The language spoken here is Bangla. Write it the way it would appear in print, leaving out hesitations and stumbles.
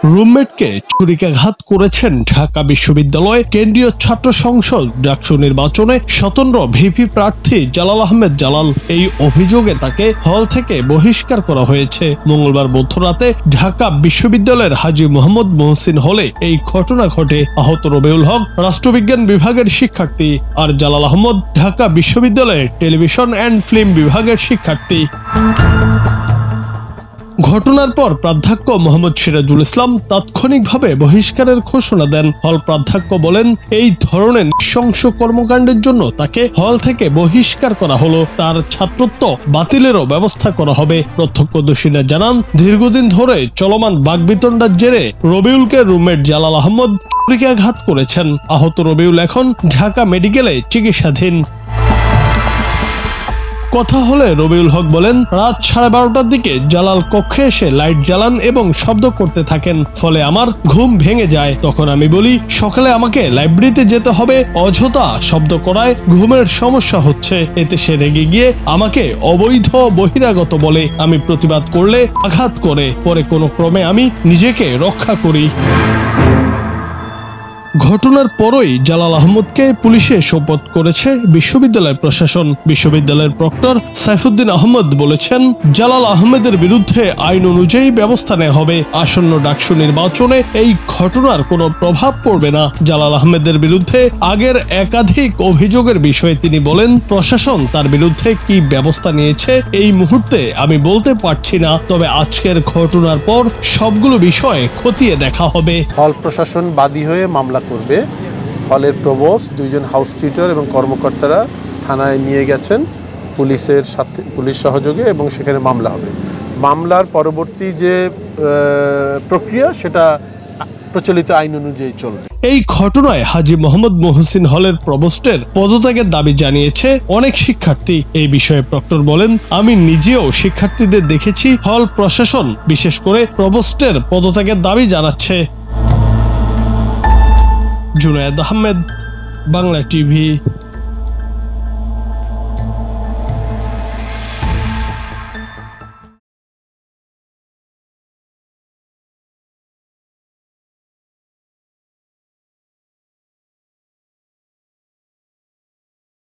রুমমেটকে ছুরিকাঘাত করেছেন ঢাকা বিশ্ববিদ্যালয় কেন্দ্রীয় ছাত্র সংসদ ডাকসু নির্বাচনে স্বতন্ত্র ভিপি প্রার্থী জালাল আহমেদ জালাল। এই অভিযোগে তাকে হল থেকে বহিষ্কার করা হয়েছে। মঙ্গলবার মধ্যরাতে ঢাকা বিশ্ববিদ্যালয়ের হাজী মোহাম্মদ মহসিন হলে এই ঘটনা ঘটে। আহত রবিউল হক রাষ্ট্রবিজ্ঞান বিভাগের শিক্ষার্থী, আর জালাল আহমদ ঢাকা বিশ্ববিদ্যালয়ের টেলিভিশন অ্যান্ড ফিল্ম বিভাগের শিক্ষার্থী। ঘটনার পর প্রাধ্যক্ষ মোহাম্মদ সিরাজুল ইসলাম তাৎক্ষণিকভাবে বহিষ্কারের ঘোষণা দেন। হল প্রাধ্যক্ষ বলেন, এই ধরনের নৃশংস কর্মকাণ্ডের জন্য তাকে হল থেকে বহিষ্কার করা হলো। তার ছাত্রত্ব বাতিলেরও ব্যবস্থা করা হবে। প্রত্যক্ষদর্শীরা জানান, দীর্ঘদিন ধরে চলমান বাকবিতণ্ডার জেরে রবিউলকে রুমমেট জালাল আহমদ ছুরিকাঘাত করেছেন। আহত রবিউল এখন ঢাকা মেডিকেলে চিকিৎসাধীন। কথা হলে রবিউল হক বলেন, রাত 12:30টার দিকে জালাল কক্ষে এসে লাইট জ্বালান এবং শব্দ করতে থাকেন। ফলে আমার ঘুম ভেঙে যায়। তখন আমি বলি, সকালে আমাকে লাইব্রেরিতে যেতে হবে, অযথা শব্দ করায় ঘুমের সমস্যা হচ্ছে। এতে সে রেগে গিয়ে আমাকে অবৈধ বহিরাগত বলে। আমি প্রতিবাদ করলে আঘাত করে। পরে কোনো ক্রমে আমি নিজেকে রক্ষা করি। ঘটনার পরই জালাল আহমদকে পুলিশে সোপর্দ করেছে বিশ্ববিদ্যালয় প্রশাসন। বিশ্ববিদ্যালয়ের প্রক্টর সাইফুদ্দিন আহমদ বলেছেন, জালাল আহমেদের বিরুদ্ধে আইন অনুযায়ী ব্যবস্থা নেওয়া হবে। আসন্ন ডাকসু নির্বাচনে এই ঘটনার কোনো প্রভাব পড়বে না। জালাল আহমেদের বিরুদ্ধে আগের একাধিক অভিযোগের বিষয়ে তিনি বলেন, প্রশাসন তার বিরুদ্ধে কি ব্যবস্থা নিয়েছে এই মুহূর্তে আমি বলতে পারছি না, তবে আজকের ঘটনার পর সবগুলো বিষয় খতিয়ে দেখা হবে। হল প্রশাসন বাদী হয়ে মামলা করবে। হলের প্রভোস্ট, 2জন হাউস টিউটর এবং কর্মকর্তারা থানায় নিয়ে গেছেন পুলিশের সাথে, পুলিশ সহযোগে, এবং সেখানে মামলা হবে। মামলার পরবর্তী যে প্রক্রিয়া সেটা প্রচলিত আইন অনুযায়ী চলবে। এই ঘটনায় হাজী মোহাম্মদ মহসিন হলের প্রভোস্টের পদত্যাগের দাবি জানিয়েছে অনেক শিক্ষার্থী। এই বিষয়ে প্রক্টর বলেন, আমি নিজেও শিক্ষার্থীদের দেখেছি হল প্রশাসন বিশেষ করে প্রভোস্টের পদত্যাগের দাবি জানাচ্ছে। জুনায়েদ আহমেদ, বাংলা টিভি।